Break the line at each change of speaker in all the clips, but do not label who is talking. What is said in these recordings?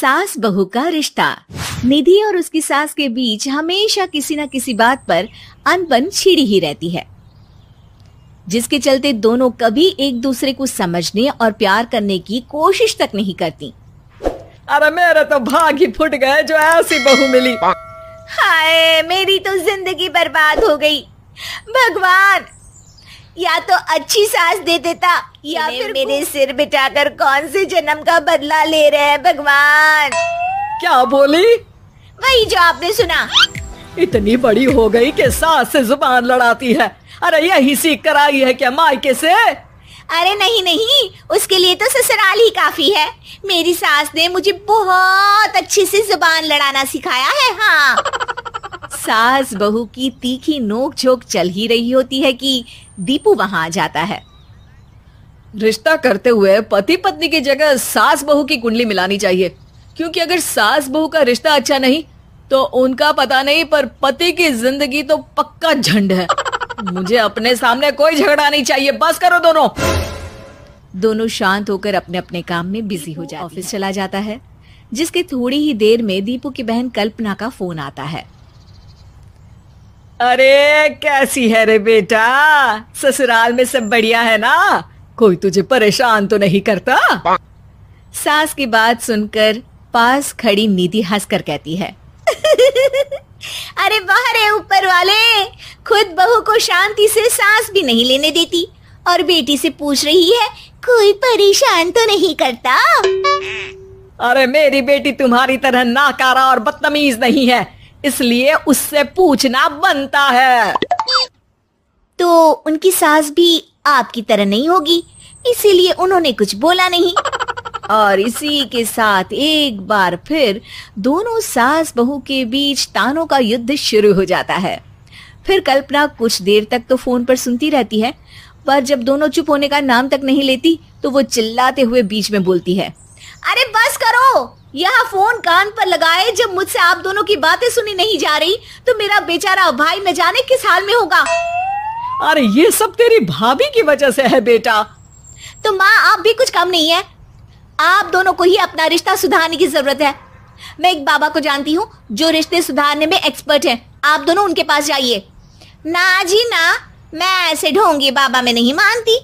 सास बहू का रिश्ता। निधि और उसकी सास के बीच हमेशा किसी न किसी बात पर अनबन छिड़ी ही रहती है, जिसके चलते दोनों कभी एक दूसरे को समझने और प्यार करने की कोशिश तक नहीं करती।
अरे मेरे तो भाग ही फुट गए जो ऐसी बहू मिली।
हाय, मेरी तो जिंदगी बर्बाद हो गई। भगवान, या तो अच्छी सास दे देता या फिर मेरे सिर बिठाकर कौन से जन्म का बदला ले रहे हैं भगवान।
क्या बोली?
वही जो आपने सुना।
इतनी बड़ी हो गई कि सास से जुबान लड़ाती है। अरे यही सीख कर आई है क्या मायके से?
अरे नहीं नहीं, उसके लिए तो ससुराल ही काफी है। मेरी सास ने मुझे बहुत अच्छे से जुबान लड़ाना सिखाया है। हाँ। सास बहू की तीखी नोक झोंक चल ही रही होती है कि दीपू वहां आ जाता है।
रिश्ता करते हुए पति पत्नी की जगह सास बहू की कुंडली मिलानी चाहिए, क्योंकि अगर सास बहू का रिश्ता अच्छा नहीं तो उनका पता नहीं, पर पति की जिंदगी तो पक्का झंड है। मुझे अपने सामने कोई झगड़ा नहीं चाहिए, बस करो दोनों।
दोनों शांत होकर अपने अपने काम में बिजी हो जाते। ऑफिस चला जाता है, जिसके थोड़ी ही देर में दीपू की बहन कल्पना का फोन आता है।
अरे कैसी है रे बेटा? ससुराल में सब बढ़िया है ना? कोई तुझे परेशान तो नहीं करता?
सास की बात सुनकर पास खड़ी निधि हंसकर कहती है, अरे बाहर है ऊपर वाले, खुद बहू को शांति से सांस भी नहीं लेने देती और बेटी से पूछ रही है कोई परेशान तो नहीं करता।
अरे मेरी बेटी तुम्हारी तरह नाकारा और बदतमीज नहीं है, इसलिए उससे पूछना बनता है।
तो उनकी सास भी आपकी तरह नहीं होगी, इसीलिए उन्होंने कुछ बोला नहीं। और इसी के साथ एक बार फिर दोनों सास बहू के बीच तानों का युद्ध शुरू हो जाता है। फिर कल्पना कुछ देर तक तो फोन पर सुनती रहती है, पर जब दोनों चुप होने का नाम तक नहीं लेती तो वो चिल्लाते हुए बीच में बोलती है, अरे बस करो, यह फोन कान पर लगाए जब मुझसे आप दोनों की बातें सुनी नहीं जा रही तो मेरा बेचारा भाई न जाने किस हाल में होगा।
अरे ये सब तेरी भाभी की वजह से है बेटा।
तो माँ, आप भी कुछ कम नहीं है। आप दोनों को ही अपना रिश्ता सुधारने की जरूरत है। मैं एक बाबा को जानती हूँ जो रिश्ते सुधारने में एक्सपर्ट हैं। आप दोनों उनके पास जाइए। ना जी ना, मैं ऐसे ढोंगी बाबा में नहीं मानती।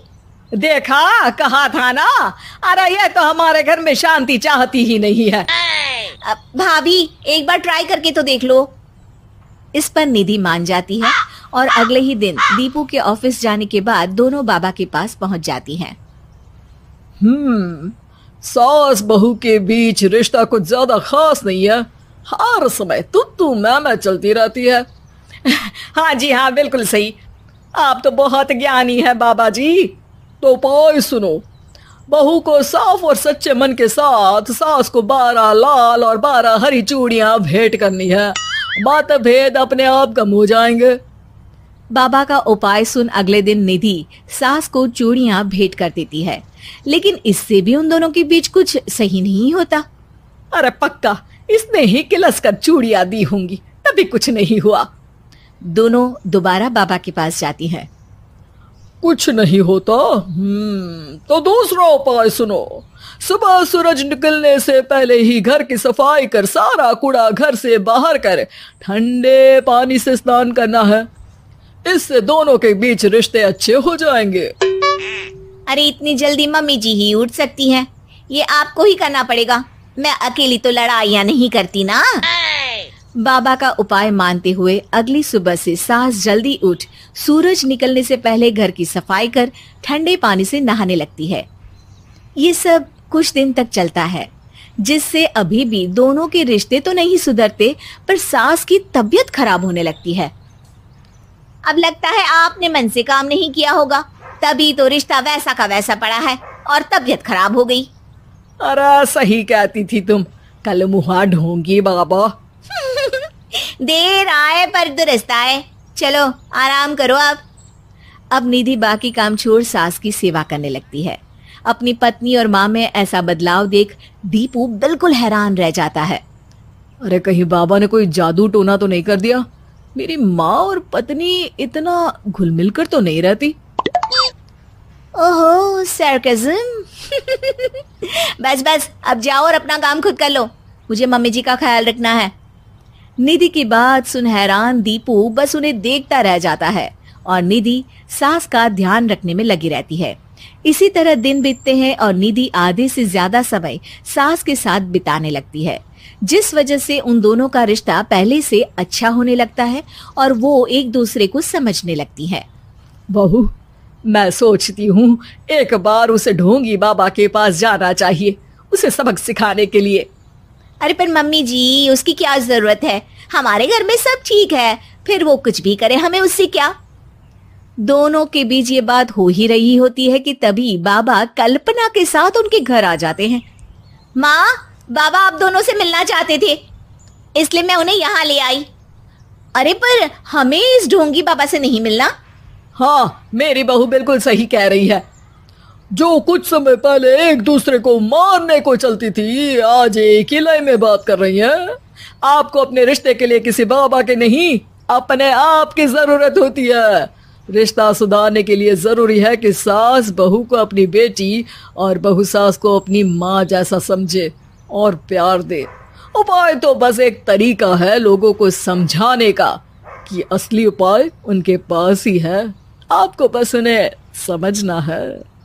देखा, कहा था ना। अरे ये तो हमारे घर में शांति चाहती ही नहीं है।
भाभी, एक बार ट्राई करके तो देख लो। इस पर निधि मान जाती है और अगले ही दिन दीपू के ऑफिस जाने के बाद दोनों बाबा के पास पहुंच जाती हैं।
सास बहू के बीच रिश्ता कुछ ज्यादा खास नहीं है। हर समय तू मैं चलती रहती है। हाँ जी हाँ, बिल्कुल सही। आप तो बहुत ज्ञानी है बाबा जी। तो उपाय सुनो, बहू को साफ और सच्चे मन के साथ सास को 12 लाल और 12 हरी चूड़ियां भेंट करनी है। मतभेद अपने आप कम हो जाएंगे।
बाबा का उपाय सुन अगले दिन निधि सास को चूड़ियां भेंट कर देती है, लेकिन इससे भी उन दोनों के बीच कुछ सही नहीं होता।
अरे पक्का इसने ही किलस कर चूड़ियां दी होंगी, तभी कुछ नहीं हुआ।
दोनों दोबारा बाबा के पास जाती हैं।
कुछ नहीं होता। तो दूसरा उपाय सुनो। सुबह सूरज निकलने से पहले ही घर की सफाई कर सारा कूड़ा घर से बाहर कर ठंडे पानी से स्नान करना है। इससे दोनों के बीच रिश्ते अच्छे हो जाएंगे।
अरे इतनी जल्दी मम्मी जी ही उठ सकती हैं? ये आपको ही करना पड़ेगा। मैं अकेली तो लड़ाइयाँ नहीं करती ना। बाबा का उपाय मानते हुए अगली सुबह से सास जल्दी उठ सूरज निकलने से पहले घर की सफाई कर ठंडे पानी से नहाने लगती है। ये सब कुछ दिन तक चलता है, जिससे अभी भी दोनों के रिश्ते तो नहीं सुधरते, पर सास की तबीयत खराब होने लगती है। अब लगता है आपने मन से काम नहीं किया होगा, तभी तो रिश्ता वैसा का वैसा पड़ा है और तबीयत खराब हो गई।
अरे सही कहती थी तुम, कल मुहा ढोंगी बाबा।
देर आए पर दुरुस्त आए। चलो आराम करो अब निधि बाकी काम छोड़ सास की सेवा करने लगती है। अपनी पत्नी और माँ में ऐसा बदलाव देख दीपू बिल्कुल हैरान रह जाता है।
अरे कहीं बाबा ने कोई जादू टोना तो नहीं कर दिया? मेरी माँ और पत्नी इतना घुल मिल कर तो नहीं रहती।
ओहो, सरकाज़म। बस बस, अब जाओ और अपना काम खुद कर लो। मुझे मम्मी जी का ख्याल रखना है। निधि की बात सुन हैरान दीपू बस उन्हें देखता रह जाता है और निधि सास का ध्यान रखने में लगी रहती है। इसी तरह दिन बीतते हैं और निधि आधे से ज्यादा समय सास के साथ बिताने लगती है, जिस वजह से उन दोनों का रिश्ता पहले से अच्छा होने लगता है और वो एक दूसरे को समझने लगती है।
बहू, मैं सोचती हूँ एक बार उसे ढोंगी बाबा के पास जाना चाहिए, उसे सबक सिखाने के लिए।
अरे पर मम्मी जी, उसकी क्या जरूरत है? हमारे घर में सब ठीक है, फिर वो कुछ भी करे, हमें उससे क्या। दोनों के बीच ये बात हो ही रही होती है कि तभी बाबा कल्पना के साथ उनके घर आ जाते हैं। माँ, बाबा आप दोनों से मिलना चाहते थे, इसलिए मैं उन्हें यहाँ ले आई। अरे पर हमें इस ढोंगी बाबा से नहीं मिलना।
हाँ, मेरी बहू बिल्कुल सही कह रही है। जो कुछ समय पहले एक दूसरे को मारने को चलती थी, आज एक ही लय में बात कर रही है। आपको अपने रिश्ते के लिए किसी बाबा के नहीं, अपने आप की जरूरत होती है। रिश्ता सुधारने के लिए जरूरी है कि सास बहू को अपनी बेटी और बहू सास को अपनी माँ जैसा समझे और प्यार दे। उपाय तो बस एक तरीका है लोगों को समझाने का कि असली उपाय उनके पास ही है, आपको बस उन्हें समझना है।